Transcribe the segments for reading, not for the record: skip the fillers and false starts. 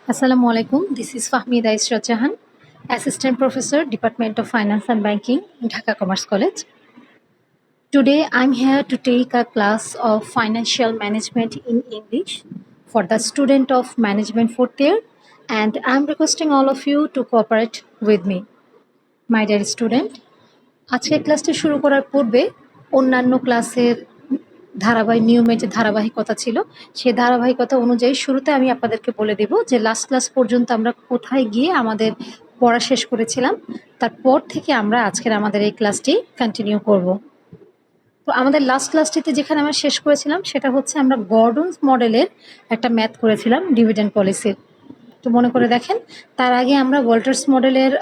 Assalamu alaikum. This is Fahmida Israt Jahan, Assistant Professor, Department of Finance and Banking, Dhaka Commerce College. Today I'm here to take a class of Financial Management in English for the student of Management 4th year, and I'm requesting all of you to cooperate with me. My dear student, আজকের ক্লাসটি শুরু করার পূর্বে অন্যান্য ক্লাসের নিয়মের যে ধারাবাহিকতা ছিল সেই ধারাবাহিকতা অনুযায়ী শুরুতে আমি আপনাদেরকে বলে দেব যে লাস্ট ক্লাস পর্যন্ত আমরা কোথায় গিয়ে আমাদের পড়া শেষ করেছিলাম, তারপর থেকে আমরা আজকের আমাদের এই ক্লাসটি কন্টিনিউ করব। তো আমাদের লাস্ট ক্লাসটিতে যেখানে আমরা শেষ করেছিলাম সেটা হচ্ছে আমরা গর্ডনস মডেলের একটা ম্যাথ করেছিলাম ডিভিডেন্ড পলিসির। তো মনে করে দেখেন, তার আগে আমরা ওয়াল্টার্স মডেলের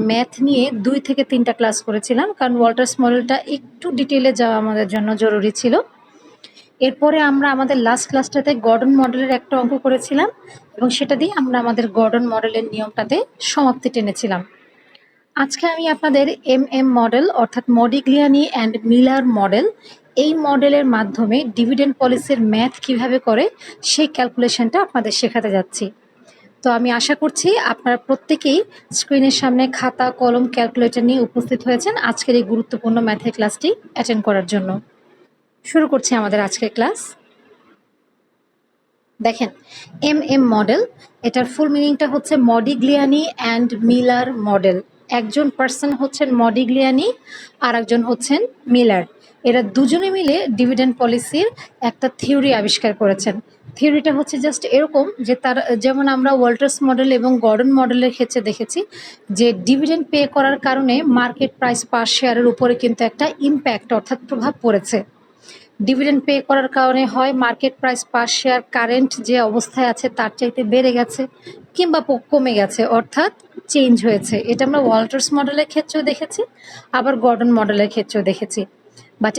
ম্যাথ নিয়ে 2 থেকে 3টা ক্লাস করেছিলাম, কারণ ওয়াল্টার্স মডেলটা একটু ডিটেইলে যাওয়া আমাদের জন্য জরুরি ছিল। এরপরে আমরা আমাদের লাস্ট ক্লাসটাতে গর্ডন মডেলের একটা অঙ্ক করেছিলাম এবং সেটা দিয়ে আমরা আমাদের গর্ডন মডেলের নিয়মটাতে সমাপ্তি টেনেছিলাম। আজকে আমি আপনাদের মডেল অর্থাৎ মডিগ্লিয়ানি অ্যান্ড মিলার মডেল, এই মডেলের মাধ্যমে ডিভিডেন্ড পলিসির ম্যাথ কিভাবে করে সেই ক্যালকুলেশনটা আপনাদের শেখাতে যাচ্ছি। তো আমি আশা করছি আপনারা প্রত্যেকেই স্ক্রিনের সামনে খাতা কলম ক্যালকুলেটর নিয়ে উপস্থিত হয়েছেন আজকের এই গুরুত্বপূর্ণ ম্যাথের ক্লাসটি অ্যাটেন্ড করার জন্য। শুরু করছি আমাদের আজকের ক্লাস। দেখেন, মডেল, এটার ফুল মিনিংটা হচ্ছে মডিগ্লিয়ানি অ্যান্ড মিলার মডেল। একজন পার্সন হচ্ছেন মডিগ্লিয়ানি আর একজন হচ্ছেন মিলার। এরা দুজনে মিলে ডিভিডেন্ড পলিসির একটা থিওরি আবিষ্কার করেছেন। থিওরিটা হচ্ছে জাস্ট এরকম যে যেমন আমরা ওয়াল্টার্স মডেল এবং গর্ডন মডেলের ক্ষেত্রে দেখেছি যে ডিভিডেন্ড পে করার কারণে মার্কেট প্রাইস পার শেয়ারের উপরে কিন্তু একটা ইম্প্যাক্ট অর্থাৎ প্রভাব পড়েছে। ডিভিডেন্ড পে করার কারণে হয় market price per share current যে অবস্থায় আছে তার চাইতে বেড়ে গেছে কিংবা কমে গেছে, অর্থাৎ চেঞ্জ হয়েছে। এটা আমরা ওয়াল্টার্স মডেলের ক্ষেত্রেও দেখেছি, আবার গর্ডন মডেলের ক্ষেত্রেও দেখেছি। বাট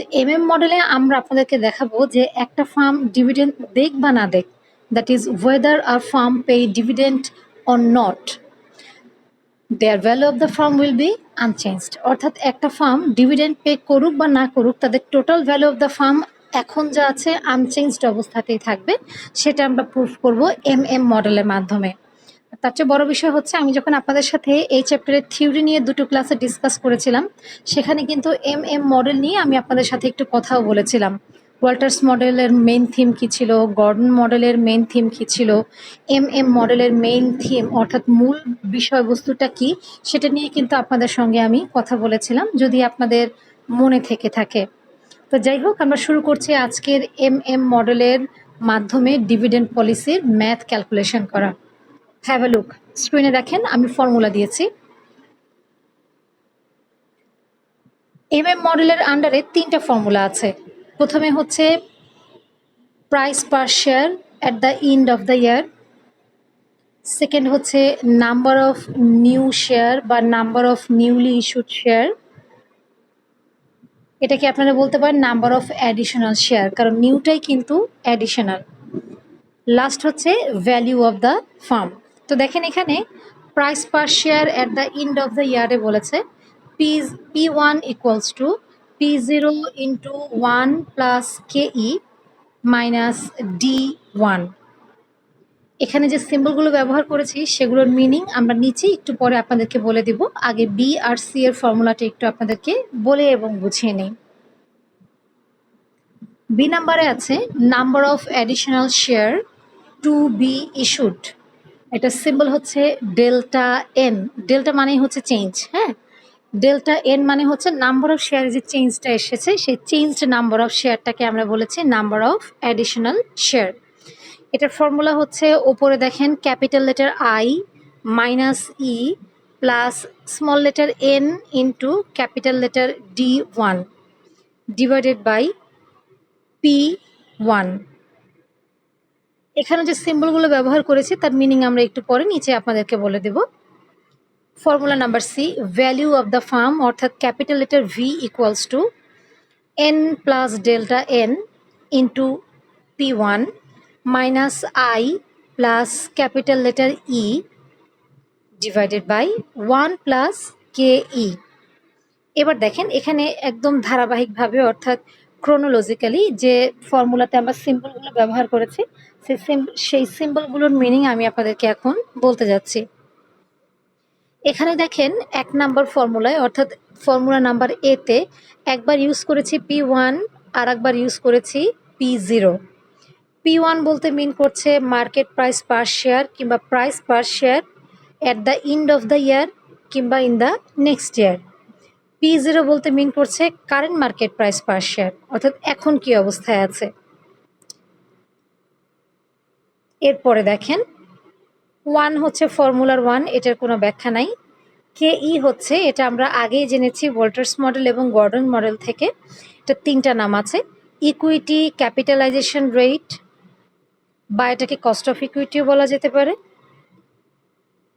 মডেলে আমরা আপনাদেরকে দেখাবো যে একটা ফার্ম ডিভিডেন্ড দেখ বা না দেখ, দ্যাট ইজ ওয়েদার আর firm pay dividend or not, their value of the firm will be unchanged. অর্থাৎ একটা ফার্ম ডিভিডেন্ড পে করুক বা না করুক, তাদের total value of the farm এখন যা আছে আনচেঞ্জড অবস্থাতেই থাকবে। সেটা আমরা প্রুফ করব মডেলের মাধ্যমে। তার চেয়ে বড় বিষয় হচ্ছে, আমি যখন আপনাদের সাথে এই চ্যাপ্টারের থিওরি নিয়ে 2টো ক্লাসে ডিসকাস করেছিলাম, সেখানে কিন্তু মডেল নিয়ে আমি আপনাদের সাথে একটু কথাও বলেছিলাম। ওয়াল্টার্স মডেলের মেইন থিম কী ছিল, গর্ডন মডেলের মেইন থিম কী ছিল, মডেলের মেইন থিম অর্থাৎ মূল বিষয়বস্তুটা কি, সেটা নিয়ে কিন্তু আপনাদের সঙ্গে আমি কথা বলেছিলাম, যদি আপনাদের মনে থেকে থাকে। তো যাই হোক, আমরা শুরু করছি আজকের মডেলের মাধ্যমে ডিভিডেন্ড পলিসির ম্যাথ ক্যালকুলেশন করা। হ্যাভ এ লুক, স্ক্রিনে দেখেন আমি ফর্মুলা দিয়েছি। মডেলের আন্ডারে 3টা ফর্মুলা আছে। প্রথমে হচ্ছে price per share at the end of the year, second হচ্ছে নাম্বার অফ নিউ শেয়ার বা number of newly issued share, এটাকে আপনারা বলতে পারেন নাম্বার অফ অ্যাডিশনাল শেয়ার, কারণ নিউটাই কিন্তু অ্যাডিশনাল। লাস্ট হচ্ছে ভ্যালু অফ দ্য ফার্ম। তো দেখেন এখানে price per share at the end of the ইয়ারে বলেছে P1 equals to P0 into 1 plus KE minus D1। এখানে যে সিম্বলগুলো ব্যবহার করেছি সেগুলোর মিনিং আমরা নিচে একটু পরে আপনাদেরকে বলে দিব। আগে B আর C এর ফর্মুলাটা একটু আপনাদেরকে বলে এবং বুঝিয়ে নেই। বি নাম্বারে আছে number of additional share to be issued. এটা সিম্বল হচ্ছে ডেল্টা এন। ডেল্টা মানেই হচ্ছে চেঞ্জ, হ্যাঁ। ডেল্টা এন মানে হচ্ছে নাম্বার অফ শেয়ার, যে চেঞ্জটা এসেছে সেই চেঞ্জড নাম্বার অফ শেয়ারটাকে আমরা বলেছি নাম্বার অফ অ্যাডিশনাল শেয়ার। এটার ফর্মুলা হচ্ছে ওপরে দেখেন capital letter I minus E plus small letter N into capital letter D1 divided by P1। এখানে যে সিম্বলগুলো ব্যবহার করেছি তার মিনিং আমরা একটু পরে নিচে আপনাদেরকে বলে দেব। Formula number C, value of the firm অর্থাৎ capital letter V equals to n plus delta n into P1 minus I plus capital letter E divided by 1 plus KE। এবার দেখেন এখানে একদম ধারাবাহিকভাবে অর্থাৎ ক্রোনোলজিক্যালি যে ফর্মুলাতে আমরা সিম্বলগুলো ব্যবহার করেছি সেই সিম্বলগুলোর মিনিং আমি আপনাদেরকে এখন বলতে যাচ্ছি। এখানে দেখেন ১ নাম্বার ফর্মুলায় অর্থাৎ ফর্মুলা নাম্বার এতে একবার ইউজ করেছি P1 আর একবার ইউজ করেছি P0। P1 বলতে মিন করছে মার্কেট প্রাইস পার শেয়ার কিংবা price per share at the end of the year কিংবা in the next year. P0 বলতে মিন করছে current market price per share অর্থাৎ এখন কি অবস্থায় আছে। এরপরে দেখেন 1 হচ্ছে ফর্মুলার 1, এটার কোনো ব্যাখ্যা নাই। KE হচ্ছে, এটা আমরা আগেই জেনেছি ভোল্টার্স মডেল এবং গর্ডন মডেল থেকে। এটা 3টা নাম আছে, ইকুইটি, ক্যাপিটালাইজেশন রেট, বা এটাকে কস্ট অফ ইকুইটিও বলা যেতে পারে।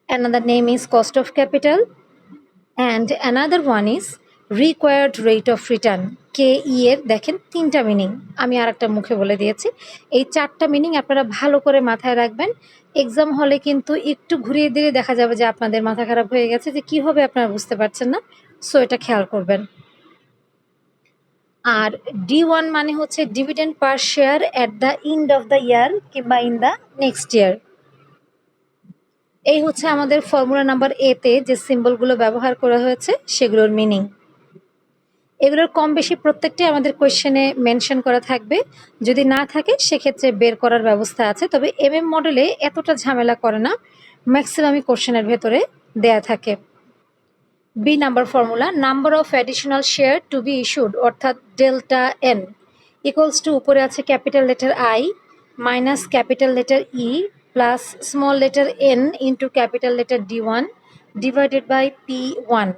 Another name is cost of capital and another one is required rate of return. KE এর দেখেন 3টা মিনিং, আমি আরেকটা মুখে বলে দিয়েছি। এই 4টা মিনিং আপনারা ভালো করে মাথায় রাখবেন। এক্সাম হলে কিন্তু একটু ঘুরিয়ে দিলে দেখা যাবে যে আপনাদের মাথা খারাপ হয়ে গেছে, যে কি হবে আপনারা বুঝতে পারছেন না। সো এটা খেয়াল করবেন। আর D1 মানে হচ্ছে dividend per share at the end of the year কিংবা ইন দ্য নেক্সট ইয়ার। এই হচ্ছে আমাদের ফর্মুলা নাম্বার এতে যে সিম্বলগুলো ব্যবহার করা হয়েছে সেগুলোর মিনিং। এগুলোর কম বেশি প্রত্যেকটাই আমাদের কোয়েশ্চেনে মেনশন করা থাকবে, যদি না থাকে সেক্ষেত্রে বের করার ব্যবস্থা আছে। তবে মডেলে এতটা ঝামেলা করে না, ম্যাক্সিমামই কোশ্চেনের ভেতরে দেয়া থাকে। B number formula, number of additional share to be issued অর্থাৎ ডেল্টা এন ইকুয়ালস টু, উপরে আছে capital letter I minus capital letter E plus small letter N into capital letter D1 divided by P1।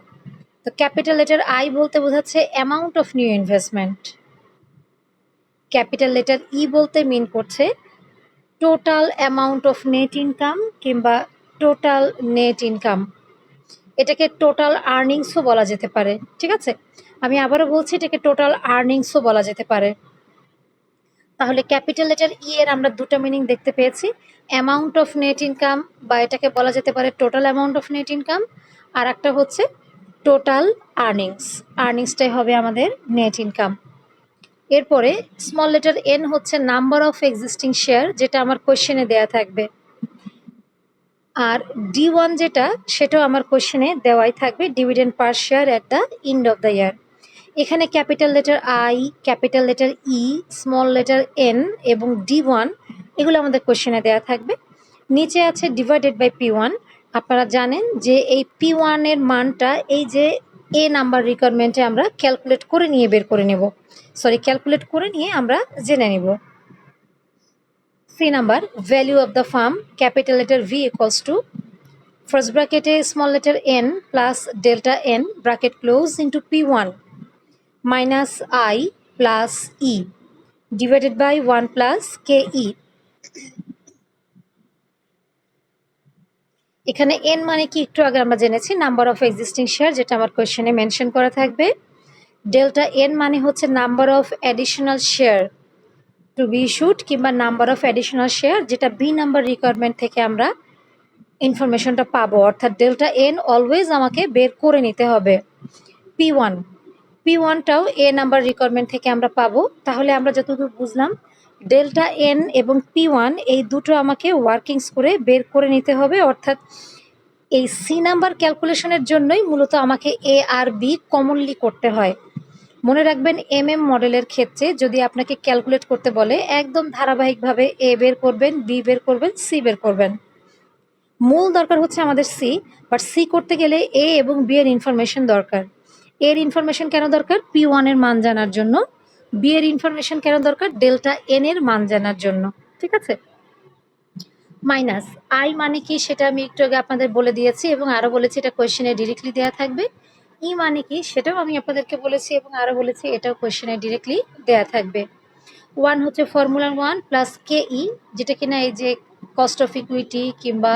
তো capital letter I বলতে বোঝাচ্ছে amount of new investment, capital letter E বলতে mean করছে total amount of net income কিংবা total net income. এটাকে total আর্নিংসও বলা যেতে পারে, ঠিক আছে। আমি আবারও বলছি, এটাকে টোটাল আর্নিংসও বলা যেতে পারে। তাহলে ক্যাপিটাল লেটার ই এর আমরা 2টা মিনিং দেখতে পেয়েছি, অ্যামাউন্ট অফ নেট ইনকাম, বা এটাকে বলা যেতে পারে total amount of net income, আর একটা হচ্ছে টোটাল আর্নিংস, আর্নিংসটাই হবে আমাদের নেট ইনকাম। এরপরে স্মল লেটার এন হচ্ছে নাম্বার অফ এক্সিস্টিং শেয়ার, যেটা আমার কোয়েশ্চেনে দেয়া থাকবে। আর D1 যেটা, সেটাও আমার কোয়েশ্চেনে দেওয়াই থাকবে, dividend per share at the end of the year. এখানে capital letter I, capital letter E, small letter n এবং D1 এগুলো আমাদের কোয়েশ্চেনে দেওয়া থাকবে। নিচে আছে ডিভাইডেড বাই P1। আপনারা জানেন যে এই P1 এর মানটা এই যে এ নাম্বার রিকোয়ারমেন্টে আমরা ক্যালকুলেট করে নিয়ে বের করে নেব, ক্যালকুলেট করে নিয়ে আমরা জেনে নেব। C number, value of the firm, capital letter V equals to first ব্র্যাকেটে small letter n plus delta n bracket close into P1 minus I plus E divided by 1 plus KE। এখানে n মানে কি একটু আগে আমরা জেনেছি, number of existing share, যেটা আমার কোয়েশ্চেনে মেনশন করা থাকবে। ডেল্টা এন মানে হচ্ছে number of additional share to be issued কিংবা নাম্বার অফ অ্যাডিশনাল শেয়ার, যেটা বি নাম্বার রিকোয়ারমেন্ট থেকে আমরা ইনফরমেশনটা পাবো, অর্থাৎ ডেল্টা এন অলওয়েজ আমাকে বের করে নিতে হবে। P1টাও এ নাম্বার রিকোয়ারমেন্ট থেকে আমরা পাবো। তাহলে আমরা যতদূর বুঝলাম, ডেল্টা এন এবং P1 এই দুটো আমাকে ওয়ার্কিংস করে বের করে নিতে হবে, অর্থাৎ এই সি নাম্বার ক্যালকুলেশনের জন্যই মূলত আমাকে এ আর বি কমনলি করতে হয়। মনে রাখবেন, মডেলের ক্ষেত্রে যদি আপনাকে ক্যালকুলেট করতে বলে, একদম ধারাবাহিকভাবে এ বের করবেন, বি বের করবেন, সি বের করবেন। মূল দরকার হচ্ছে আমাদের সি, বাট সি করতে গেলে এ এবং বি এর ইনফরমেশন দরকার। এর ইনফরমেশন কেন দরকার? P1 এর মান জানার জন্য। বি এর ইনফরমেশন কেন দরকার? ডেল্টা এন এর মান জানার জন্য, ঠিক আছে। মাইনাস আই মানে কি সেটা আমি একটু আগে আপনাদের বলে দিয়েছি এবং আরো বলেছি এটা কোয়েশ্চেনে ডিরেক্টলি দেওয়া থাকবে। ই মানে কি সেটাও আমি আপনাদেরকে বলেছি এবং আরো বলেছি এটাও কোয়েশ্চেনে ডিরেক্টলি দেওয়া থাকবে। 1 হচ্ছে ফর্মুলা 1 প্লাস KE, যেটা কিনা এই যে কস্ট অফ ইকুইটি কিংবা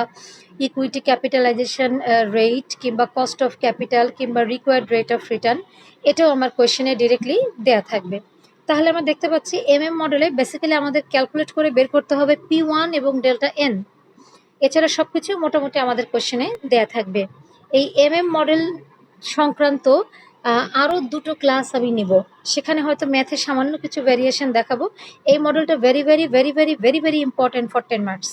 ইকুইটি ক্যাপিটালাইজেশন রেট কিংবা কস্ট অফ ক্যাপিটাল কিংবা রিকোয়ার্ড রেট অফ রিটার্ন, এটাও আমার কোয়েশ্চেনে ডিরেক্টলি দেওয়া থাকবে। তাহলে আমরা দেখতে পাচ্ছি মডেলে বেসিক্যালি আমাদের ক্যালকুলেট করে বের করতে হবে P1 এবং ডেল্টা এন। এছাড়া সবকিছু মোটামুটি আমাদের কোয়েশ্চেনে দেয়া থাকবে। এই মডেল সংক্রান্ত আরও দুটো ক্লাস আমি নিব, সেখানে হয়তো ম্যাথে সামান্য কিছু ভ্যারিয়েশন দেখাবো। এই মডেলটা very very very very very very important for 10 marks,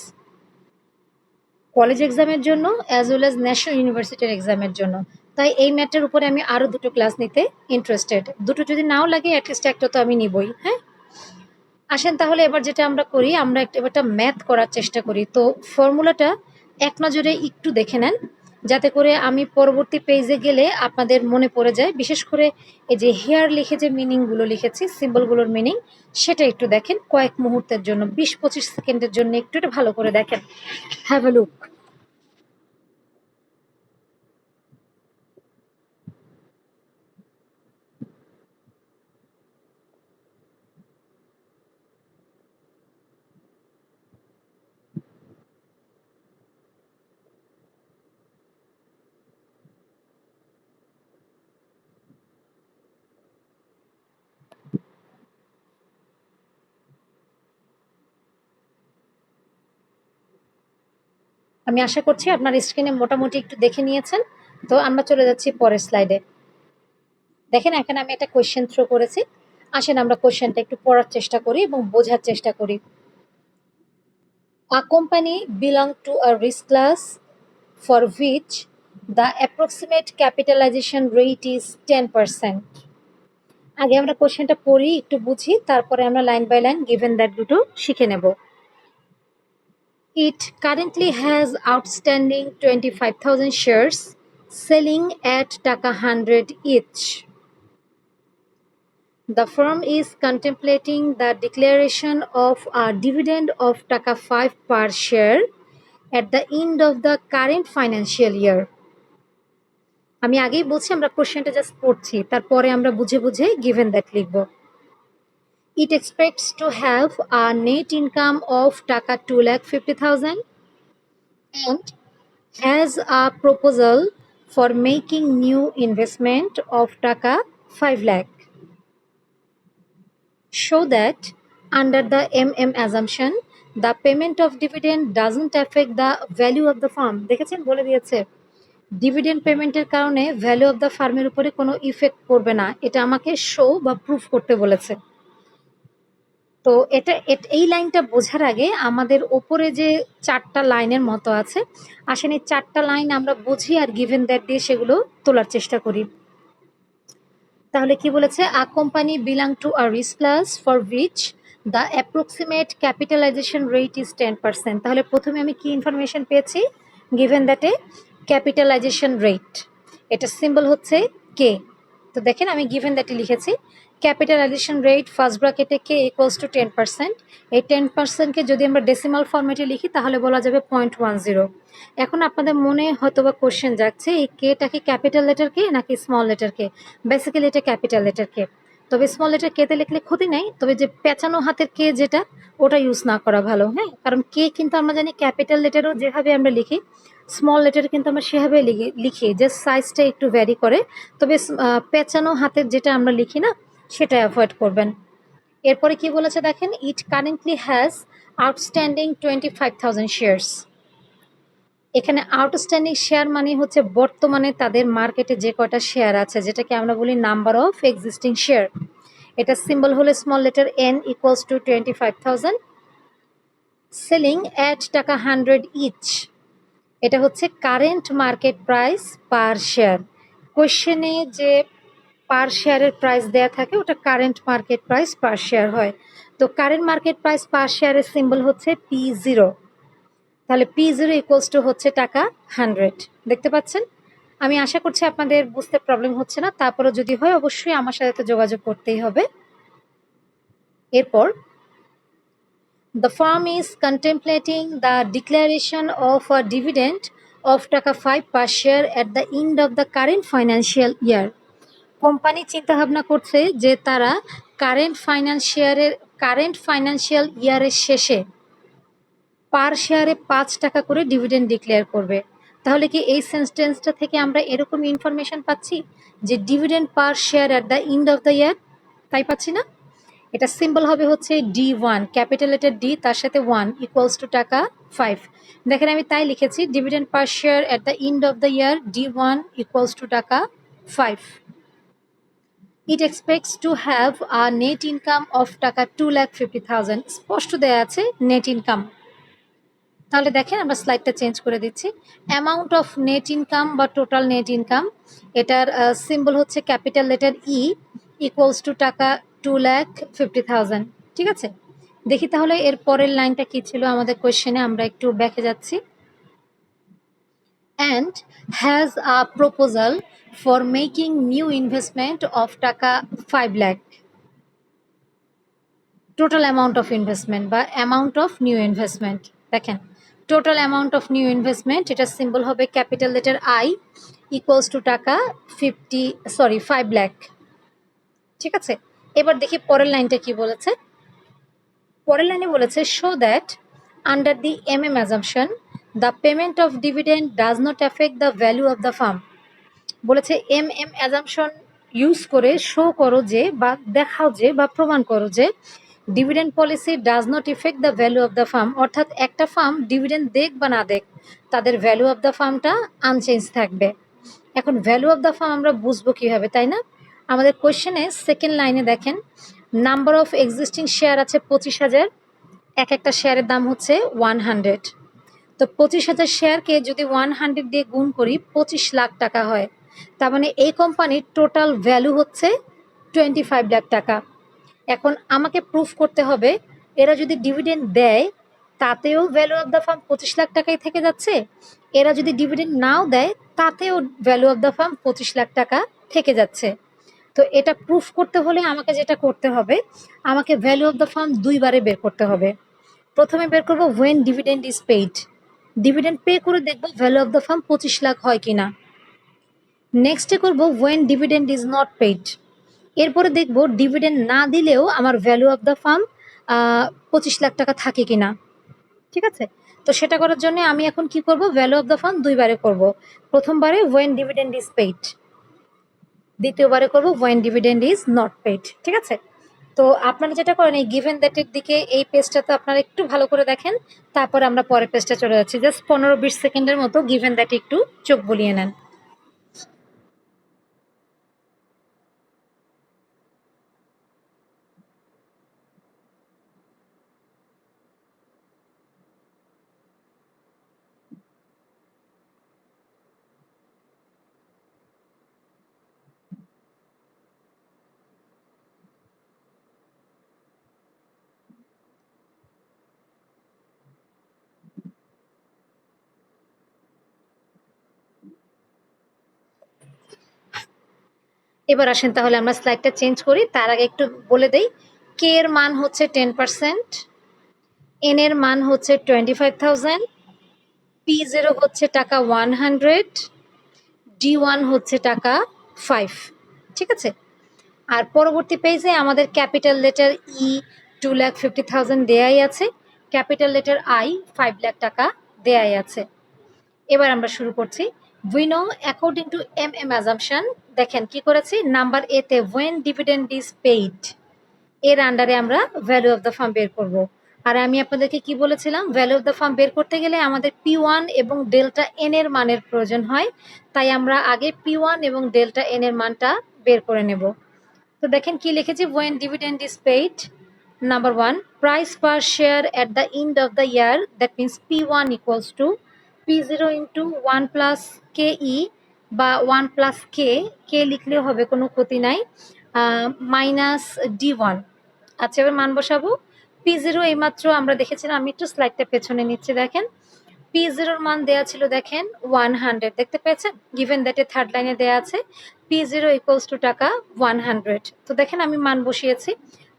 college এক্সামের জন্য অ্যাজ ওয়েল অ্যাজ ন্যাশনাল ইউনিভার্সিটির এক্সামের জন্য। তাই এই ম্যাথটার উপরে আমি আরও দুটো ক্লাস নিতে ইন্টারেস্টেড। দুটো যদি নাও লাগে অ্যাটলিস্ট একটা তো আমি নিবই। হ্যাঁ, আসেন তাহলে এবার যেটা আমরা করি, আমরা একটা ম্যাথ করার চেষ্টা করি। তো ফর্মুলাটা এক নজরে একটু দেখে নেন, যাতে করে আমি পরবর্তী পেজে গেলে আপনাদের মনে পড়ে যায়। বিশেষ করে এই যে হেয়ার লিখে যে মিনিংগুলো লিখেছি, সিম্বলগুলোর মিনিং, সেটা একটু দেখেন কয়েক মুহূর্তের জন্য, 20-25 সেকেন্ডের জন্য একটু এটা ভালো করে দেখেন। Have a look. আমি আশা করছি আপনার স্ক্রিনে মোটামুটি একটু দেখে নিয়েছেন। তো আমরা চলে যাচ্ছি পরের স্লাইডে। দেখেন এখানে আমি একটা কোয়েশ্চেন থ্রো করেছি। আসেন আমরা কোয়েশ্চেনটা একটু পড়ার চেষ্টা করি এবং বোঝার চেষ্টা করি। A company belong to a risk class for which the approximate capitalization rate is 10%. আগে আমরা কোশ্চেনটা পড়ি, একটু বুঝি, তারপরে আমরা line by line given that দুটো শিখে নেব। It currently has outstanding 25,000 shares selling at টাকা 100 each. The firm is contemplating the declaration of a dividend of টাকা 5 per share at the end of the current financial year. আমি আগেই বলছি আমরা কোশ্চেনটা জাস্ট পড়ছি, তারপরে আমরা বুঝে বুঝে গিভেন দ্যাট লিখব। It expects to have a net income of টাকা 2,50,000 and has a proposal for making new investment of টাকা 5 lakh. Show that under the assumption the payment of dividend doesn't affect the value of the firm. দেখেছেন বলে দিয়েছে dividend পেমেন্টের কারণে value of the ফার্মের উপরে কোনো ইফেক্ট পড়বে না, এটা আমাকে শো বা প্রুফ করতে বলেছে। তো এই লাইনটা বোঝার আগে আমাদের ওপরে যে 4টা লাইনের মতো আছে, আসেন এই 4টা লাইন আমরা বুঝি আর গিভেন দ্যাট দিয়ে সেগুলো তোলার চেষ্টা করি। তাহলে কি বলেছে? A company belong to a risk class for which the approximate capitalization rate is 10%। তাহলে প্রথমে আমি কি ইনফরমেশন পেয়েছি? গিভেন দ্যাটে ক্যাপিটালাইজেশন রেট, এটা সিম্বল হচ্ছে কে। তো দেখেন আমি গিভেন দ্যাটে লিখেছি ক্যাপিটালাইজেশন রেট ফার্স্ট ব্র্যাকেটে কে ইকুয়ালস টু 10%। এই 10%কে যদি আমরা ডেসিমাল ফরম্যাটে লিখি তাহলে বলা যাবে 0.10। এখন আপনাদের মনে হয়তো বা কোশ্চেন যাচ্ছে এই কেটা কি ক্যাপিটাল লেটার কে নাকি স্মল লেটার কে? বেসিক্যালি এটা ক্যাপিটাল লেটার কে, তবে স্মল লেটার কেতে লিখলে ক্ষতি নাই, তবে যে পেঁচানো হাতের কে যেটা ওটা ইউজ না করা ভালো। হ্যাঁ, কারণ কে কিন্তু আমরা জানি ক্যাপিটাল লেটারও যেভাবে আমরা লিখি, স্মল লেটার কিন্তু আমরা সেভাবে লিখি, যে সাইজটা একটু ভ্যারি করে। তবে পেঁচানো হাতের যেটা আমরা লিখি না, সেটা অ্যাভয়েড করবেন। এরপরে কি বলেছে দেখেন, ইট কারেন্টলি হ্যাজ আউটস্ট্যান্ডিং 25,000 শেয়ার্স। এখানে আউটস্ট্যান্ডিং শেয়ার মানে হচ্ছে বর্তমানে তাদের মার্কেটে যে কয়টা শেয়ার আছে, যেটাকে আমরা বলি নাম্বার অফ এক্সিস্টিং শেয়ার। এটা সিম্বল হলো small letter n equals to 25,000, selling at টাকা 100 ইচ। এটা হচ্ছে current market price per share. কোয়েশ্চেনে যে পার শেয়ারের প্রাইস দেয়া থাকে ওটা current market price per share হয়। তো কারেন্ট মার্কেট প্রাইস পার শেয়ারের সিম্বল হচ্ছে P0। তাহলে P0 ইকুয়ালস টু হচ্ছে টাকা 100। দেখতে পাচ্ছেন? আমি আশা করছি আপনাদের বুঝতে প্রবলেম হচ্ছে না, তারপরে যদি হয় অবশ্যই আমার সাথে তো যোগাযোগ করতেই হবে। এরপর the firm is contemplating the declaration of a dividend of টাকা 5 per share at the end of the current financial year. Company চিন্তা ভাবনা করছে যে তারা কারেন্ট ফাইন্যান্সিয়াল ইয়ারের শেষে পার শেয়ারে 5 টাকা করে ডিভিডেন্ড ডিক্লেয়ার করবে। তাহলে কি এই সেন্টেন্সটা থেকে আমরা এরকম ইনফরমেশন পাচ্ছি যে dividend per share at the end of the ইয়ার? তাই পাচ্ছি না? এটা সিম্বল হবে হচ্ছে D1, ক্যাপিটাল লেটার ডি, তার সাথে 1 ইকুয়ালস টু টাকা 5। দেখেন আমি তাই লিখেছি dividend per share at the end of the year D1 equals to টাকা 5। It expects to have a net income of টাকা 2,50,000। স্পষ্ট দেয়া আছে নেট ইনকাম। তাহলে দেখেন আমরা স্লাইডটা চেঞ্জ করে দিচ্ছি। অ্যামাউন্ট অফ নেট ইনকাম বা টোটাল নেট ইনকাম, এটার সিম্বল হচ্ছে capital letter E, equals to টাকা 2,50,000। ঠিক আছে, দেখি তাহলে এর পরের লাইনটা কি ছিল আমাদের কোয়েশ্চেনে, আমরা একটু ব্যাকে যাচ্ছি। And has a proposal for making new investment of টাকা 5 lakh. Total amount of investment বা অ্যামাউন্ট অফ নিউ ইনভেস্টমেন্ট, দেখেন total amount of new investment, এটা সিম্বল হবে capital letter I, equals to টাকা 5 লাখ। ঠিক আছে, এবার দেখি পরের লাইনটা কি বলেছে। পরের লাইনে বলেছে show that under the M assumption the payment of dividend does not affect the value of the firm. বলেছে অ্যাজাম্পশন ইউজ করে শো করো যে বা দেখাও যে বা প্রমাণ করো যে dividend policy does not effect the value of the firm, অর্থাৎ একটা ফার্ম ডিভিডেন্ড দেখ বা না দেখ তাদের ভ্যালু অফ দ্য ফার্মটা আনচেঞ্জ থাকবে। এখন ভ্যালু অফ দ্য ফার্ম আমরা বুঝবো কীভাবে, তাই না? আমাদের কোয়েশ্চেনে সেকেন্ড লাইনে দেখেন নাম্বার অফ এক্সিস্টিং শেয়ার আছে 25,000, এক একটা শেয়ারের দাম হচ্ছে 100। তো 25,000 শেয়ারকে যদি 100 দিয়ে গুণ করি 25 লাখ টাকা হয়। তার মানে এই কোম্পানির টোটাল ভ্যালু হচ্ছে 25 লাখ টাকা। এখন আমাকে প্রুফ করতে হবে এরা যদি ডিভিডেন্ড দেয় তাতেও value of the firm 25 lakh টাকাই থেকে যাচ্ছে, এরা যদি ডিভিডেন্ড নাও দেয় তাতেও value of the firm 25 lakh টাকা থেকে যাচ্ছে। তো এটা প্রুফ করতে হলে আমাকে যেটা করতে হবে, আমাকে ভ্যালু অফ দ্য ফার্ম দুইবারে বের করতে হবে। প্রথমে বের করবো when dividend is paid, dividend pay করে দেখবো value of the firm 25 lakh হয় কিনা। নেক্সটে করবো when dividend is not paid, এরপরে দেখবো ডিভিডেন্ড না দিলেও আমার value of the firm 25 lakh টাকা থাকে কিনা। ঠিক আছে, তো সেটা করার জন্য আমি এখন কি করব, ভ্যালু অফ দ্য ফার্ম দুইবারে করব। প্রথমবারে ওয়েন ডিভিডেন্ড ইজ পেইড, দ্বিতীয়বারে করব when dividend is not paid. ঠিক আছে, তো আপনারা যেটা করেন এই গিভেন দ্যাটের দিকে এই পেজটা তো আপনারা একটু ভালো করে দেখেন, তারপরে আমরা পরের পেজটা চলে যাচ্ছি। জাস্ট 15-20 সেকেন্ডের মতো গিভেন দ্যাটে একটু চোখ বুলিয়ে নেন। এবার আসেন তাহলে আমরা স্লাইডটা চেঞ্জ করি, তার আগে একটু বলে দেই কে এর মান হচ্ছে 10%, এন এর মান হচ্ছে 25,000, P0 হচ্ছে টাকা 100, D1 হচ্ছে টাকা 5। ঠিক আছে, আর পরবর্তী পেজে আমাদের ক্যাপিটাল লেটার ই 2,50,000 দেয়াই আছে, ক্যাপিটাল লেটার আই 5 লাখ টাকা দেয়াই আছে। এবার আমরা শুরু করছি। We know according to my assumption, দেখেন কি করেছি, নাম্বার এ তে ওয়েন ডিভিডেন্ড ইজ পেইড এর আন্ডারে আমরা ভ্যালু অফ দ্য ফার্ম বের করব। আর আমি আপনাদেরকে কি বলেছিলাম, ভ্যালু অফ দ্য ফার্ম বের করতে গেলে আমাদের P1 এবং ডেল্টা এন এর মানের প্রয়োজন হয়, তাই আমরা আগে P1 এবং ডেল্টা এন এর মানটা বের করে নেব। তো দেখেন কি লিখেছি, when dividend is paid, number 1 price per share at the end of the year, that means P1 equals to P0 into 1 plus K E বা 1 প্লাস কে লিখলেও হবে, কোনো ক্ষতি নাই, মাইনাস D1। আচ্ছা, এবার মান বসাবো। P0 এইমাত্র আমরা দেখেছিলাম, আমি একটু স্লাইডটা পেছনে নিচ্ছি, দেখেন P0 এর মান দেয়া ছিল দেখেন 100, দেখতে পেয়েছেন গিভেন দ্যাটে থার্ড লাইনে দেয়া আছে P0 ইকুয়ালস টু টাকা 100। তো দেখেন আমি মান বসিয়েছি,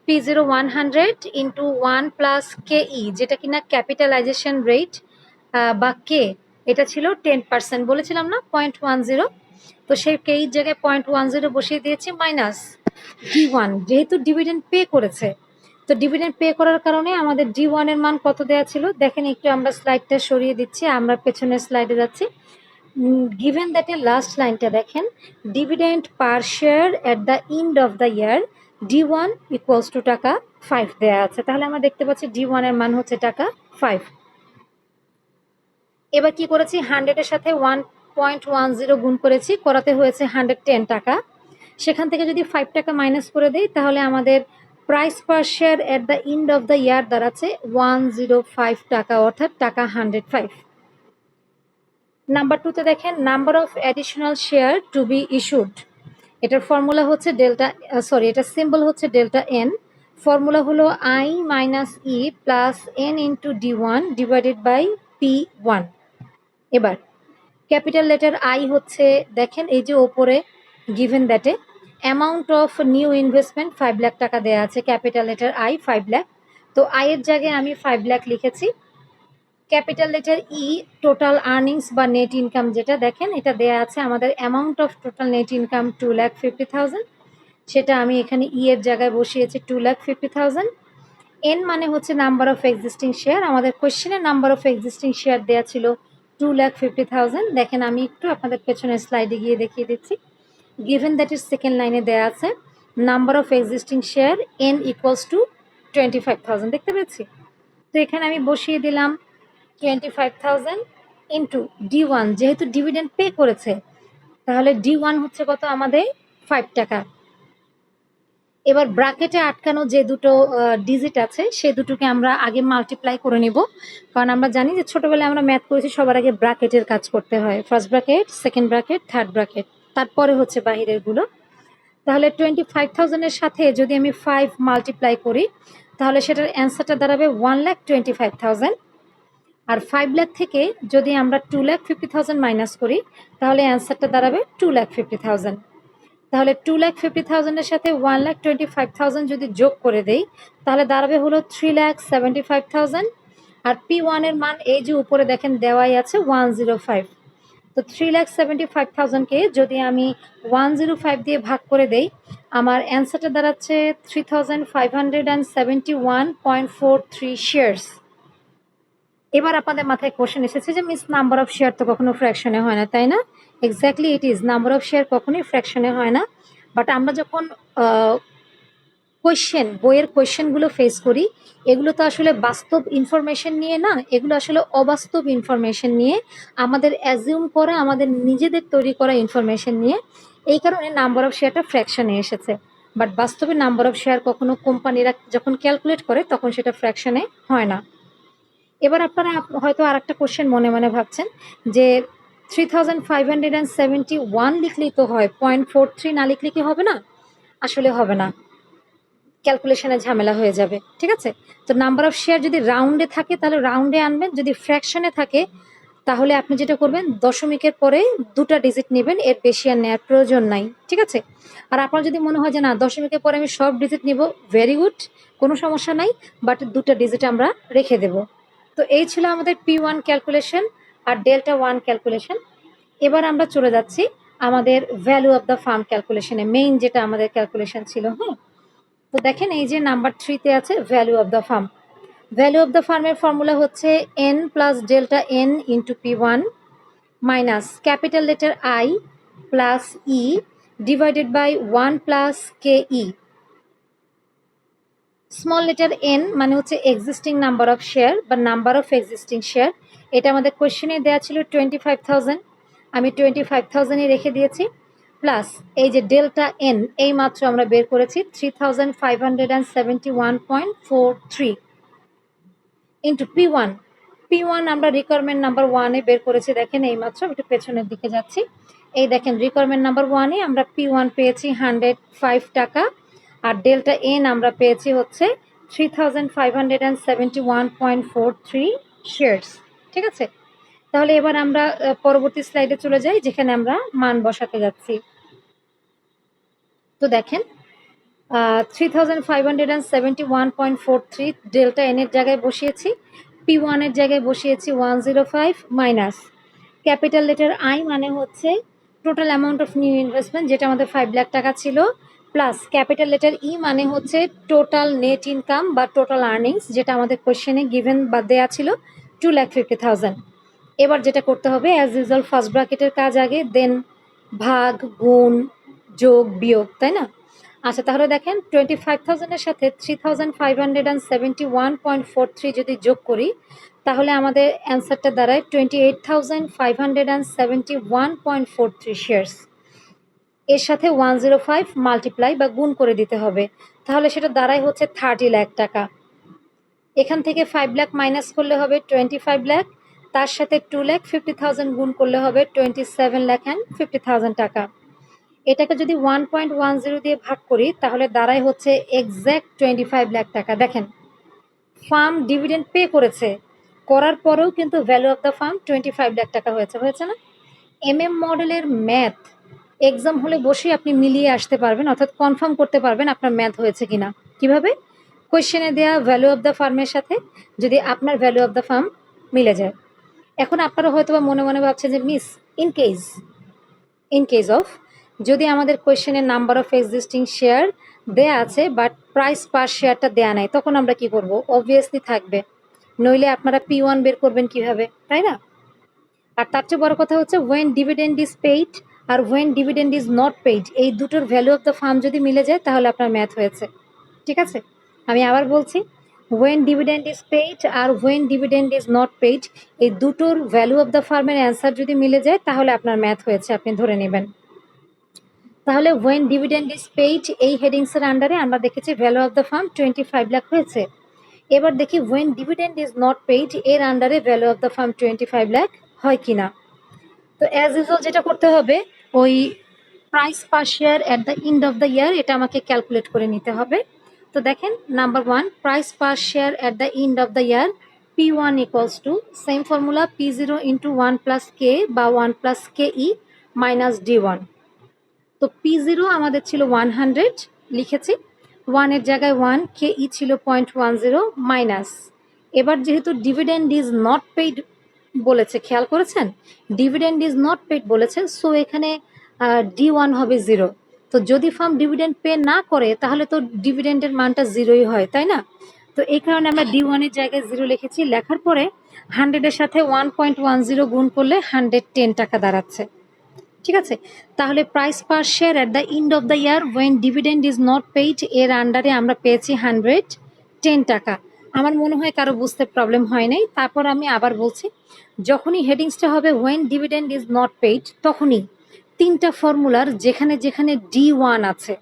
P0 100 ইন্টু 1 প্লাস কেই, যেটা কিনা ক্যাপিটালাইজেশন রেট বা কে, এটা ছিল 10% বলেছিলাম না, 0.10। তো সেই কেই জায়গায় 0.10 বসিয়ে দিয়েছি, মাইনাস D1, যেহেতু ডিভিডেন্ড পে করেছে, তো ডিভিডেন্ড পে করার কারণে আমাদের D1 এর মান কত দেওয়া ছিল, দেখেন একটু আমরা স্লাইডটা সরিয়ে দিচ্ছি, আমরা পেছনের স্লাইডে যাচ্ছি। গিভেন দ্যাট এর লাস্ট লাইনটা দেখেন, dividend per share at the end of the year D1 equals to টাকা 5 দেওয়া আছে। তাহলে আমরা দেখতে পাচ্ছি D1 এর মান হচ্ছে টাকা 5। এবার কি করেছি, 100 এর সাথে 1.10 গুণ করেছি, করাতে হয়েছে 110 টাকা। সেখান থেকে যদি 5 টাকা মাইনাস করে দেই তাহলে আমাদের price per share at the end of the ইয়ার দাঁড়াচ্ছে 105 টাকা, অর্থাৎ টাকা 105। নাম্বার 2 তে দেখেন number of additional share to be issued. এটার ফর্মুলা হচ্ছে এটার সিম্বল হচ্ছে ডেল্টা এন। ফর্মুলা হলো I minus E plus N into D1 divided by P1। এবার ক্যাপিটাল লেটার আই হচ্ছে, দেখেন এই যে ওপরে গিভেন দ্যাটে amount of new investment 5 lakh টাকা দেওয়া আছে, ক্যাপিটাল লেটার আই 5 লাখ। তো আই এর জায়গায় আমি 5 লাখ লিখেছি। ক্যাপিটাল লেটার ই টোটাল আর্নিংস বা নেট ইনকাম, যেটা দেখেন এটা দেয়া আছে আমাদের amount of total net income 2,50,000, সেটা আমি এখানে ই এর জায়গায় বসিয়েছি 2,50,000। এন মানে হচ্ছে নাম্বার অফ এক্সিস্টিং শেয়ার, আমাদের কোয়েশ্চেনে নাম্বার অফ এক্সিস্টিং শেয়ার দেওয়া ছিল 2,50,000। দেখেন আমি একটু আপনাদের পেছনের স্লাইডে গিয়ে দেখিয়ে দিচ্ছি। গিভেন দ্যাট ইজ সেকেন্ড লাইনে দেওয়া আছে number of existing share N equals to 25,000, দেখতে পেয়েছি। তো এখানে আমি বসিয়ে দিলাম 25,000 ইন্টু D1, যেহেতু ডিভিডেন্ড পে করেছে তাহলে D1 হচ্ছে কত আমাদের 5 টাকা। এবার ব্র্যাকেটে আটকানো যে দুটো ডিজিট আছে সে দুটোকে আমরা আগে মাল্টিপ্লাই করে নিব, কারণ আমরা জানি যে ছোটবেলায় আমরা ম্যাথ করেছি সবার আগে ব্র্যাকেটের কাজ করতে হয়, first bracket, second bracket, third bracket, তারপরে হচ্ছে বাহিরের গুলো। তাহলে 25,000 এর সাথে যদি আমি 5 মাল্টিপ্লাই করি তাহলে সেটার অ্যান্সারটা দাঁড়াবে 1,25,000। আর 5 লাখ থেকে যদি আমরা 2,50,000 মাইনাস করি তাহলে অ্যান্সারটা দাঁড়াবে 2,50,000। তাহলে 2,50,000 এর সাথে 1,25,000 যদি যোগ করে দেই তাহলে দাঁড়াবে হলো 3,75,000। আর P1 এর মান এই যে উপরে দেখেন দেওয়াই আছে 105। তো 3,75,000-কে যদি আমি 105 দিয়ে ভাগ করে দেই আমার অ্যান্সারটা দাঁড়াচ্ছে 3,571.43 শেয়ার্স। এবার আপনাদের মাথায় কোশ্চেন এসেছে যে মিস নাম্বার অফ শেয়ার তো কখনো ফ্র্যাকশনে হয় না, তাই না? Exactly it is, number of share কখনোই ফ্র্যাকশনে হয় না। বাট আমরা যখন বইয়ের কোয়েশ্চেনগুলো ফেস করি এগুলো তো আসলে বাস্তব ইনফরমেশন নিয়ে না, এগুলো আসলে অবাস্তব ইনফরমেশন নিয়ে, আমাদের অ্যাজিউম করা, আমাদের নিজেদের তৈরি করা ইনফরমেশন নিয়ে। এই কারণে নাম্বার অফ শেয়ারটা ফ্র্যাকশনে এসেছে। বাট বাস্তবে নাম্বার অফ শেয়ার কখনো কোম্পানিরা যখন ক্যালকুলেট করে তখন সেটা ফ্র্যাকশনে হয় না। এবার আপনারা হয়তো আর একটা কোশ্চেন মনে মনে ভাবছেন যে 3,571 লিখলেই তো হয়, 0.43 না লিখলে কি হবে না? আসলে হবে না, ক্যালকুলেশনে ঝামেলা হয়ে যাবে, ঠিক আছে? তো নাম্বার অফ শেয়ার যদি রাউন্ডে থাকে তাহলে রাউন্ডে আনবেন, যদি ফ্র্যাকশনে থাকে তাহলে আপনি যেটা করবেন দশমিকের পরে দুটা ডিজিট নেবেন, এর বেশি আর নেওয়ার প্রয়োজন নাই, ঠিক আছে? আর আপনার যদি মনে হয় যে না দশমিকের পরে আমি সব ডিজিট নিব, ভেরি গুড, কোনো সমস্যা নাই, বাট দুটা ডিজিট আমরা রেখে দেব। তো এই ছিল আমাদের P1 ক্যালকুলেশন আর ডেল্টা 1 ক্যালকুলেশন। এবার আমরা চলে যাচ্ছি আমাদের ভ্যালু অফ দ্য ফার্ম ক্যালকুলেশনে, মেইন যেটা আমাদের ক্যালকুলেশন ছিল। হ্যাঁ, তো দেখেন এই যে নাম্বার 3-তে আছে value of the firm. Value of the ফার্মের ফর্মুলা হচ্ছে n plus delta n into P1 minus capital letter I plus E divided by 1 plus KE। Small letter n মানে হচ্ছে এক্সিস্টিং নাম্বার অফ শেয়ার বা number of existing share. এটা আমাদের কোয়েশ্চেনে দেওয়া ছিল 25,000, আমি 25,000-ই রেখে দিয়েছি। প্লাস এই যে ডেল্টা n এই মাত্র আমরা বের করেছি 3,571.43 ইন্টু P1 আমরা রিকোয়ারমেন্ট নাম্বার 1-এ বের করেছি, দেখেন এই মাত্র, একটু পেছনের দিকে যাচ্ছি, এই দেখেন রিকোয়ারমেন্ট নাম্বার 1-এ আমরা P1 পেয়েছি 105 টাকা আর ডেল্টা n আমরা পেয়েছি হচ্ছে 3,571.43 শেয়ার্স, ঠিক আছে? তাহলে এবার আমরা পরবর্তী স্লাইডে চলে যাই যেখানে আমরা মান বসাতে যাচ্ছি। তো দেখেন 3,571.43 ডেল্টা n এর জায়গায় বসিয়েছি, P1 এর জায়গায় বসিয়েছি 105 মাইনাস ক্যাপিটাল লেটার I মানে হচ্ছে total amount of new investment যেটা আমাদের 5 লাখ টাকা ছিল, প্লাস ক্যাপিটাল লেটার E মানে হচ্ছে টোটাল নেট ইনকাম বা টোটাল আর্নিংস যেটা আমাদের কোশ্চেনে গিভেন বা দেয়া ছিল 2,50,000। এবার যেটা করতে হবে অ্যাজ ইউজুয়াল ফার্স্ট ব্র্যাকেটের কাজ আগে, দেন ভাগ, গুণ, যোগ, বিয়োগ, তাই না? আচ্ছা, তাহলে দেখেন 25,000-এর সাথে 3,571.43 যদি যোগ করি তাহলে আমাদের অ্যান্সারটা দাঁড়ায় 28,571.43 শেয়ার্স। এর সাথে 105 মাল্টিপ্লাই বা গুণ করে দিতে হবে, তাহলে সেটা দাঁড়ায় হচ্ছে 30 লাখ টাকা। এখান থেকে 5 লাখ মাইনাস করলে হবে 25 লাখ, তার সাথে 2,50,000 গুণ করলে হবে 27 লাখ অ্যান্ড 50,000 টাকা। এটাকে যদি 1.10 দিয়ে ভাগ করি তাহলে দাঁড়ায় হচ্ছে এক্স্যাক্ট 25 লাখ টাকা। দেখেন, ফার্ম ডিভিডেন্ড পে করেছে, করার পরেও কিন্তু value of the firm 25 lakh টাকা হয়েছে, হয়েছে না? মডেলের ম্যাথ এক্সাম হলে বসেই আপনি মিলিয়ে আসতে পারবেন, অর্থাৎ কনফার্ম করতে পারবেন আপনার ম্যাথ হয়েছে কিনা। কিভাবে? কোয়েশ্চেনে দেয়া ভ্যালু অফ দ্য ফার্মের সাথে যদি আপনার ভ্যালু অফ দ্য ফার্ম মিলে যায়। এখন আপনারা হয়তো বা মনে মনে ভাবছেন যে মিস, ইন কেস অফ যদি আমাদের কোয়েশ্চেনের নাম্বার অফ এক্সিস্টিং শেয়ার দেয়া আছে বাট প্রাইস পার শেয়ারটা দেয়া নাই, তখন আমরা কি করব? অবভিয়াসলি থাকবে, নইলে আপনারা P1 বের করবেন কিভাবে, তাই না? আর তার চেয়ে বড় কথা হচ্ছে ওয়েন ডিভিডেন্ড ইজ পেইড আর when dividend is not paid, এই দুটোর ভ্যালু অফ দ্য ফার্ম যদি মিলে যায় তাহলে আপনার ম্যাথ হয়েছে। ঠিক আছে, আমি আবার বলছি, ওয়েন ডিভিডেন্ড ইজ পেইড আর when dividend is not paid, এই দুটোর ভ্যালু অফ দ্য ফার্মের অ্যান্সার যদি মিলে যায় তাহলে আপনার ম্যাথ হয়েছে, আপনি ধরে নেবেন। তাহলে ওয়েন ডিভিডেন্ড ইজ পেইড এই হেডিংসের আন্ডারে আমরা দেখেছি value of the firm 25 lakh হয়েছে। এবার দেখি when dividend is not paid এর আন্ডারে value of the firm 25 lakh হয় কিনা। তো অ্যাজ ইউজুয়াল যেটা করতে হবে, ওই price per share at the end of the year এটা আমাকে ক্যালকুলেট করে নিতে হবে। তো দেখেন, number 1, price per share at the end of the year P1 equals to same formula P0 into 1 plus কে বা 1 প্লাস কে ই মাইনাস D1। তো P0 আমাদের ছিল 100, লিখেছি 1 এর জায়গায় 1, কে ই ছিল 0.10 মাইনাস, এবার যেহেতু ডিভিডেন্ড ইজ নট পেইড বলেছে, খেয়াল করেছেন ডিভিডেন্ড ইজ নট পেইড বলেছে, সো এখানে D1 হবে 0। তো যদি ফার্ম ডিভিডেন্ড পে না করে তাহলে তো ডিভিডেন্ডের মানটা 0ই হয়, তাই না? তো এই কারণে আমরা D1 এর জায়গায় 0 লিখেছি, লেখার পরে 100 এর সাথে 1.10 গুণ করলে 110 টাকা দাঁড়াচ্ছে। ঠিক আছে, তাহলে price per share at the end of the year when dividend is not paid এর আন্ডারে আমরা পেয়েছি 110 টাকা। আমার মনে হয় কারো বুঝতে প্রবলেম হয় নাই। তারপর আমি আবার বলছি, যখনই হেডিংসটা হবে when dividend is not paid, তখনই 3টা ফর্মুলার যেখানে যেখানে D1 আছে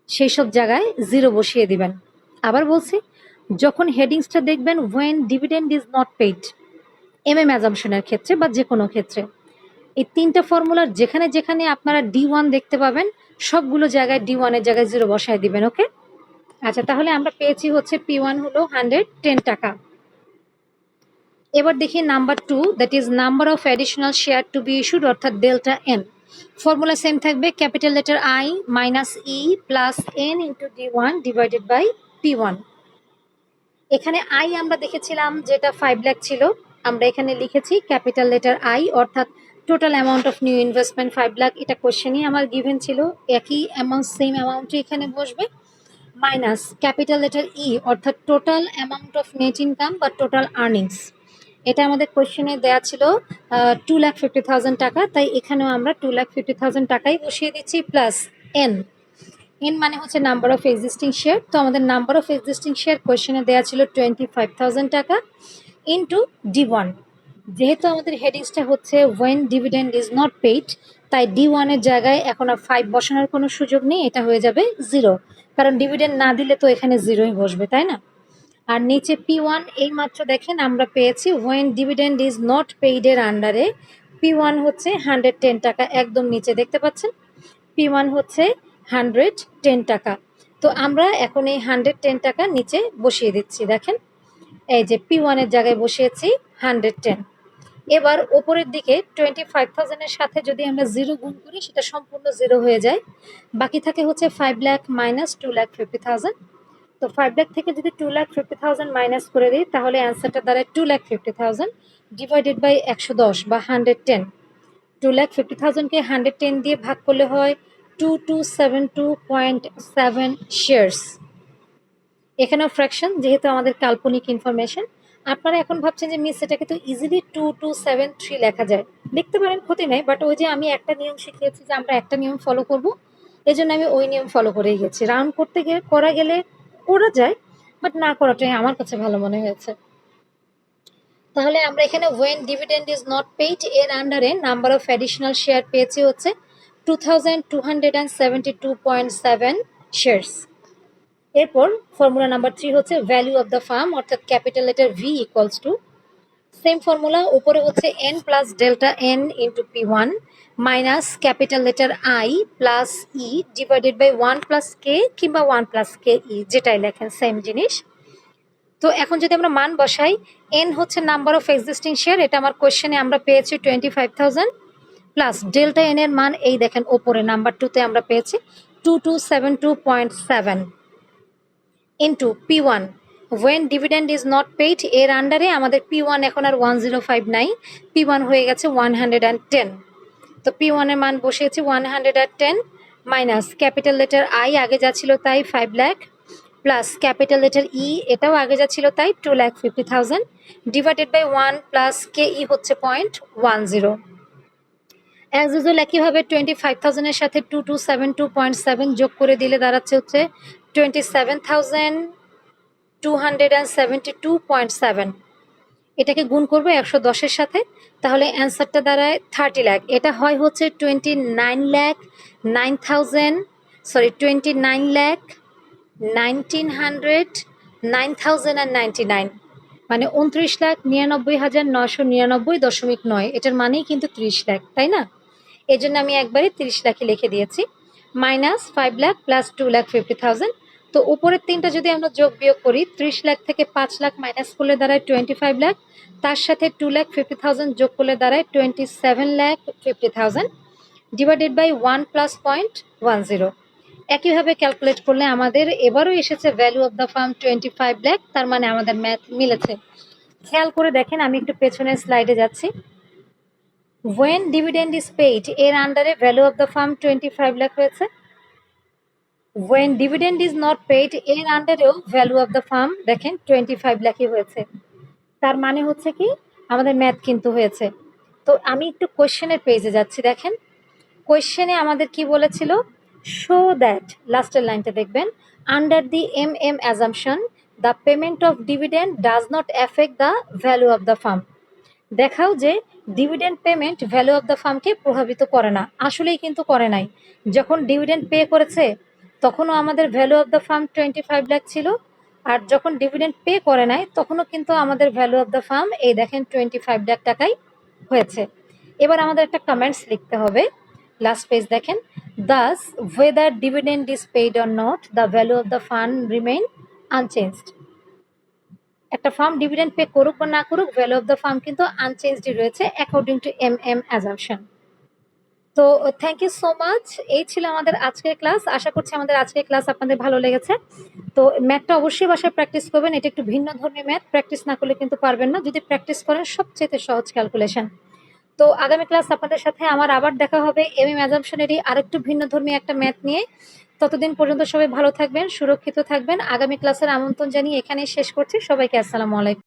সেই সব জায়গায় 0 বসিয়ে দিবেন। আবার বলছি, যখন হেডিংসটা দেখবেন when dividend is not paid অ্যাজাম্পশনের ক্ষেত্রে বা যে কোনো ক্ষেত্রে, এই 3টা ফর্মুলার যেখানে যেখানে আপনারা D1 দেখতে পাবেন সবগুলো জায়গায় D1 এর জায়গায় 0 বসায় দিবেন। ওকে, আচ্ছা, তাহলে আমরা পেয়েছি হচ্ছে P1 হলো 110 টাকা। এবার দেখি number 2, that is number of additional share to be issued, অর্থাৎ ডেল্টা এন। ফর্মুলা সেম থাকবে, capital letter I minus E plus N into D1 divided by P1। এখানে I আমরা দেখেছিলাম যেটা 5 লাখ ছিল, আমরা এখানে লিখেছি ক্যাপিটাল লেটার I, অর্থাৎ total amount of new investment 5 lakh, এটা কোশ্চেনই আমার গিভেন ছিল, একই অ্যামাউন্ট সেম অ্যামাউন্টই এখানে বসবে, মাইনাস ক্যাপিটাল লেটার ই অর্থাৎ total amount of net income বা টোটাল আর্নিংস, এটা আমাদের কোশ্চেনে দেওয়া ছিল 2,50,000 টাকা, তাই এখানেও আমরা 2,50,000 টাকাই বসিয়ে দিচ্ছি, প্লাস এন। এন মানে হচ্ছে নাম্বার অফ এক্সিস্টিং শেয়ার, তো আমাদের নাম্বার অফ এক্সিস্টিং শেয়ার কোয়েশ্চেনে দেওয়া ছিল 25,000 টাকা ইন্টু D1। যেহেতু আমাদের হেডিংসটা হচ্ছে when dividend is not paid, তাই D1 এর জায়গায় এখন আর 5 বসানোর কোনো সুযোগ নেই, এটা হয়ে যাবে 0, কারণ ডিভিডেন্ড না দিলে তো এখানে 0ই বসবে, তাই না? আর নিচে P1 এই মাত্র দেখেন আমরা পেয়েছি when dividend is not paid এর আন্ডারে P1 হচ্ছে 110 টাকা, একদম নিচে দেখতে পাচ্ছেন P1 হচ্ছে 110 টাকা। তো আমরা এখন এই 110 টাকা নিচে বসিয়ে দিচ্ছি, দেখেন এই যে P1 এর জায়গায় বসিয়েছি 110। এবার ওপরের দিকে 25,000 এর সাথে যদি আমরা 0 গুণ করি সেটা সম্পূর্ণ 0 হয়ে যায়, বাকি থাকে হচ্ছে 5 লাখ মাইনাস 2,50,000। তো 5 লাখ থেকে যদি 2,50,000 মাইনাস করে দিই তাহলে অ্যান্সারটা দাঁড়ায় 2,50,000 ডিভাইডেড বাই 110 বা 110। 2,50,000কে 110 দিয়ে ভাগ করলে হয় 2272.7 শেয়ার্স। এখানেও ফ্র্যাকশন, যেহেতু আমাদের কাল্পনিক ইনফরমেশন। আপনারা এখন ভাবছেন যে মিস এটাকে তো ইজিলি 2273 লেখা যায়, লিখতে পারেন, ক্ষতি নেই, বাট ওই যে আমি একটা নিয়ম শিখিয়েছি যে আমরা একটা নিয়ম ফলো করব, এই জন্য আমি ওই নিয়ম ফলো করেই গেছি। রাউন্ড করতে গিয়ে করা গেলে করা যায়, বাট না করাটাই আমার কাছে ভালো মনে হয়েছে। তাহলে আমরা এখানে when dividend is not paid এর আন্ডারে নাম্বার অফ অ্যাডিশনাল শেয়ার পেয়েছি হচ্ছে 2272.7 শেয়ারস। এরপর ফর্মুলা নাম্বার 3 হচ্ছে ভ্যালু অফ দ্য ফার্ম, অর্থাৎ capital letter V equals to same formula, উপরে হচ্ছে n plus delta n into পি1 minus capital letter I plus E divided by 1 plus K কিংবা 1 plus K ই, যেটাই লেখেন same জিনিস। তো এখন যদি আমরা মান বসাই, এন হচ্ছে নাম্বার অফ এক্সিস্টিং শেয়ার, এটা আমার কোয়েশ্চেনে আমরা পেয়েছি 25,000, প্লাস ডেল্টা এন এর মান এই দেখেন ওপরে নাম্বার 2তে আমরা পেয়েছি 2272.7 ইন্টু পি1 when dividend is not paid, এর আন্ডারে আমাদের পি1 এখন আর 1005 নাই, পি1 হয়ে গেছে 110। তো পি1 এর মান বসিয়েছি 110 মাইনাস ক্যাপিটাল লেটার আই আগে যা ছিল তাই 5 লাখ, প্লাস ক্যাপিটাল লেটার ই এটাও আগে যা ছিল তাই 2,50,000 ডিভাইডেড বাই 1 প্লাস কে ই হচ্ছে 0.10। অ্যাজ ইউজুয়াল একইভাবে 25,000 এর সাথে 2272.7 যোগ করে দিলে দাঁড়াচ্ছে হচ্ছে 27,272.7। এটাকে গুণ করবো 110-এর সাথে, তাহলে অ্যান্সারটা দাঁড়ায় 30 লাখ। এটা হয় হচ্ছে 29,19,999 মানে 29,99,999.9, এটার মানেই কিন্তু 30 লাখ, তাই না? এই জন্য আমি একবারে 30 লাখই লিখে দিয়েছি, মাইনাস 5 লাখ প্লাস 2,50,000। তো উপরের তিনটা যদি আমরা যোগ বিয়োগ করি, 30 লাখ থেকে 5 লাখ মাইনাস করলে দাঁড়ায় 25 লাখ, তার সাথে 2,50,000 যোগ করলে দাঁড়ায় 27,50,000 ডিভাইডেড বাই 1 প্লাস 0.10। একইভাবে ক্যালকুলেট করলে আমাদের এবারও এসেছে value of the firm 25 lakh, তার মানে আমাদের ম্যাথ মিলেছে। খেয়াল করে দেখেন, আমি একটু পেছনের স্লাইডে যাচ্ছি। when dividend is paid এর আন্ডারে value of the firm 25 lakh হয়েছে, when dividend is not paid এর আন্ডারেও ভ্যালু অফ দ্য ফার্ম দেখেন 25 লাখই হয়েছে। তার মানে হচ্ছে কি আমাদের ম্যাথ কিন্তু হয়েছে। তো আমি একটু কোয়েশ্চেনের পেজে যাচ্ছি, দেখেন কোয়েশ্চেনে আমাদের কি বলেছিল, শো দ্যাট, লাস্টের লাইনটা দেখবেন, under the M assumption the payment of dividend does not effect the value of the firm. দেখাও যে dividend payment value of the ফার্মকে প্রভাবিত করে না। আসলেই কিন্তু করে নাই। যখন ডিভিডেন্ড পে করেছে তখনও আমাদের value of the firm 25 lakh ছিল, আর যখন ডিভিডেন্ড পে করে নাই তখনও কিন্তু আমাদের ভ্যালু অফ দ্য ফার্ম এই দেখেন 25 লাখ টাকাই হয়েছে। এবার আমাদের একটা কমেন্টস লিখতে হবে, লাস্ট পেজ দেখেন, Das weather dividend is paid or not the value of the farm remain unchanged. একটা ফার্ম ডিভিডেন্ড পে করুক বা না করুক, ভ্যালু অফ দ্য ফার্ম কিন্তু আনচেঞ্জডই রয়েছে অ্যাকর্ডিং টু এম অ্যাজাম্পশন। তো থ্যাংক ইউ সো মাচ, এই ছিল আমাদের আজকের ক্লাস। আশা করছি আমাদের আজকের ক্লাস আপনাদের ভালো লেগেছে। তো ম্যাথটা অবশ্যই বাসায় প্র্যাকটিস করবেন, এটা একটু ভিন্ন ধর্মী ম্যাথ, প্র্যাকটিস না করলে কিন্তু পারবেন না। যদি প্র্যাকটিস করেন সবচেয়ে সহজ ক্যালকুলেশন। তো আগামী ক্লাস আপনাদের সাথে আমার আবার দেখা হবে এম অ্যাজাম্পশনেরই আরেকটু ভিন্ন ধর্মী একটা ম্যাথ নিয়ে। ততদিন পর্যন্ত সবাই ভালো থাকবেন, সুরক্ষিত থাকবেন। আগামী ক্লাসের আমন্ত্রণ জানিয়ে এখানেই শেষ করছি। সবাইকে আসসালামু আলাইকুম।